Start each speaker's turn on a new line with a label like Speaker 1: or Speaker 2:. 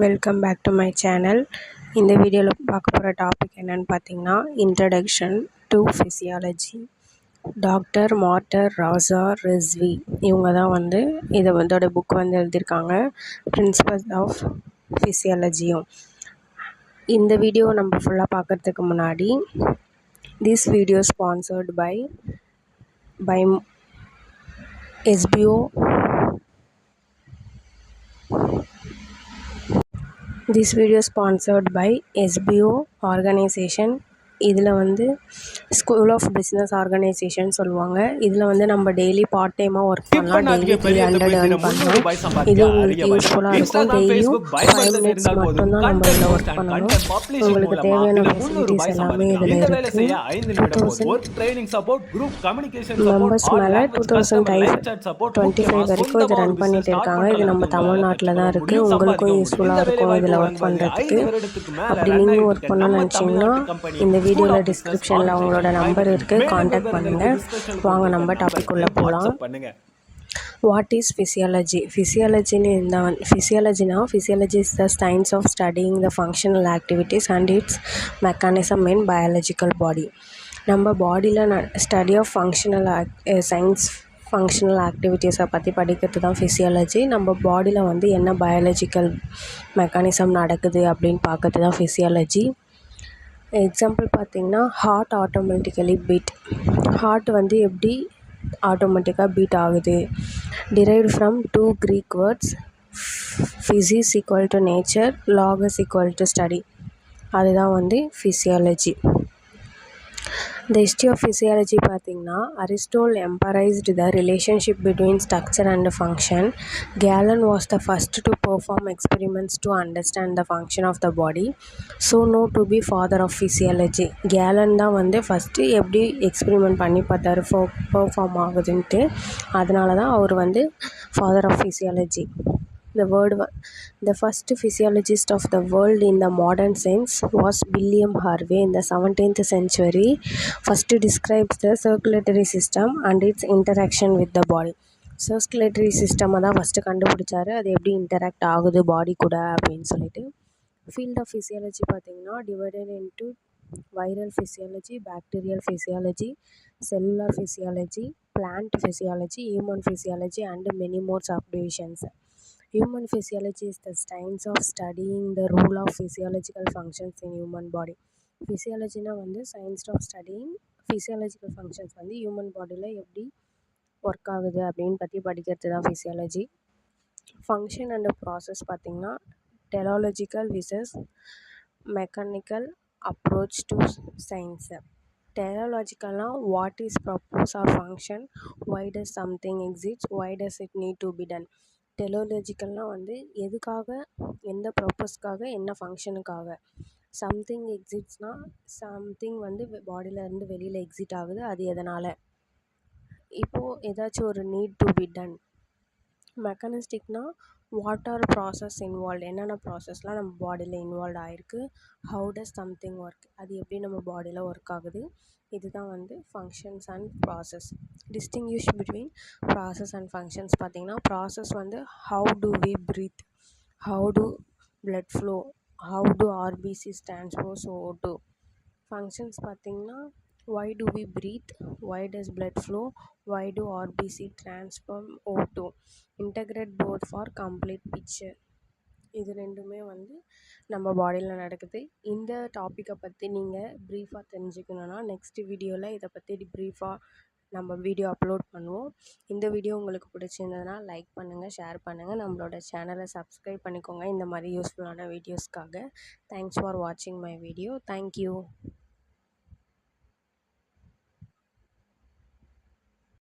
Speaker 1: Welcome back to my channel. இந்த வீடியோவில் பார்க்க போகிற டாபிக் என்னென்னு பார்த்தீங்கன்னா, introduction to physiology. Doctor Murtaza Rizvi இவங்க தான் இதோட புக் எழுதியிருக்காங்க, பிரின்சிபல்ஸ் ஆஃப் ஃபிசியாலஜியும். இந்த வீடியோ நம்ம ஃபுல்லாக பார்க்குறதுக்கு முன்னாடி, this video sponsored by SBO. This video sponsored by SBO organization. இதில் ஸ்கூல் ஆஃப் பிஸ்னஸ் ஆர்கனைசேஷன் சொல்லுவாங்க. இதில் நம்ம டெய்லி பார்ட் டைமாக ஒர்க் பண்ணலாம். டெய்லி 300 earn பண்ணலாம். இது உங்களுக்கு யூஸ்ஃபுல்லாக இருக்கும். டெய்லியும் 5 minutes மட்டும்தான் நம்ம இதில் ஒர்க் பண்ணணும். உங்களுக்கு தேவையான ஃபெசிலிட்டிஸ் எல்லாமே இதில் இருக்குது. 2000 மெம்பர்ஸ் மேலே 2025 வரைக்கும் இதை ரன் பண்ணிட்டு இருக்காங்க. இது நம்ம தமிழ்நாட்டில் தான் இருக்குது. உங்களுக்கும் யூஸ்ஃபுல்லாக இருக்கும் இதில் ஒர்க் பண்ணுறதுக்கு. அப்படி நீங்கள் ஒர்க் பண்ணணும்னு நினச்சிங்கன்னா இந்த வீடியோவில் டிஸ்கிரிப்ஷனில் அவங்களோட நம்பர் இருக்குது, காண்டாக்ட் பண்ணுங்கள். வாங்க நம்ம டாபிக் உள்ள போகலாம். What is physiology? Physiology is the science of studying the functional activities and its mechanism in biological body. நம்ம பாடியில் ஸ்டடி ஆஃப் ஃபங்க்ஷனல் ஆக்டிவிட்டீஸை பற்றி படிக்கிறது தான் ஃபிசியாலஜி. நம்ம பாடியில் என்ன பயாலஜிக்கல் மெக்கானிசம் நடக்குது அப்படின்னு பார்க்கறது தான் ஃபிசியாலஜி. எக்ஸாம்பிள் பார்த்திங்கன்னா, ஹார்ட் ஆட்டோமேட்டிக்கலி பீட். ஹார்ட் எப்படி ஆட்டோமேட்டிக்காக பீட் ஆகுது? Derived from 2 Greek words, physis equal to nature, logos equal to study. அதுதான் physiology. The history of physiology பார்த்திங்கன்னா, Aristotle emphasized the relationship between structure and function. Galen was the first to perform experiments to understand the function of the body, so known to be father of physiology. Galen தான் first எப்படி experiment பண்ணி பார்த்தாரு perform ஆகுதுன்ட்டு. அதனால தான் அவர் father of physiology. The first physiologist of the world in the modern sense was William Harvey in the 17th century. First describes the circulatory system and its interaction with the body. Circulatory system தான் first கண்டுபிடிச்சாரு, அது எப்படி interact ஆகுது பாடி கூட அப்படின்னு சொல்லிட்டு. Field of physiology பார்த்திங்கன்னா, divided into viral physiology, bacterial physiology, cellular physiology, plant physiology, human physiology and many more subdivisions. Human physiology is the science of studying the role of physiological functions in human body. Physiology-னா science of studying physiological functions human bodyல எப்படி work ஆகுது அப்படின்னு பற்றி படிக்கிறது தான் physiology. Function and process பார்த்திங்கன்னா, teleological versus mechanical approach to science. Teleologicalனா what is purpose or function, why does something exist, why does it need to be done. டெலோலஜிக்கல்னால் எதுக்காக, எந்த பர்பஸ்க்காக, என்ன ஃபங்க்ஷனுக்காக. சம்திங் எக்ஸிட்ஸ்னால் சம்திங் பாடியிலேருந்து வெளியில் எக்ஸிட் ஆகுது, அது எதனால். இப்போது ஏதாச்சும் ஒரு நீட் டு பி டன். மெக்கானிஸ்டிக்னால் வாட் ஆர் ப்ராசஸ் இன்வால்வ், என்னென்ன ப்ராசஸ்லாம் நம்ம பாடியில் இன்வால்வ் ஆகிருக்கு. ஹவு டஸ் சம்திங் ஒர்க், அது எப்படி நம்ம பாடியில் ஒர்க் ஆகுது. இதுதான் functions and process. Distinguish between process and functions பார்த்திங்கன்னா, process how do we breathe, how do blood flow, how do RBC transpose O2. Functions பார்த்திங்கன்னா, why do we breathe, why does blood flow, why do RBC transform O2. integrate both for complete picture. இது ரெண்டுமே நம்ம பாடியில் நடக்குது. இந்த டாப்பிக்கை பற்றி நீங்கள் ப்ரீஃபாக தெரிஞ்சுக்கணுன்னா நெக்ஸ்ட் வீடியோவில் இதை பற்றி ப்ரீஃபாக நம்ம வீடியோ அப்லோட் பண்ணுவோம். இந்த வீடியோ உங்களுக்கு பிடிச்சிருந்ததுன்னா லைக் பண்ணுங்கள், ஷேர் பண்ணுங்கள், நம்மளோட சேனலை சப்ஸ்கிரைப் பண்ணிக்கோங்க இந்த மாதிரி யூஸ்ஃபுல்லான வீடியோஸ்க்காக. தேங்க்ஸ் ஃபார் வாட்சிங் மை வீடியோ. தேங்க்யூ.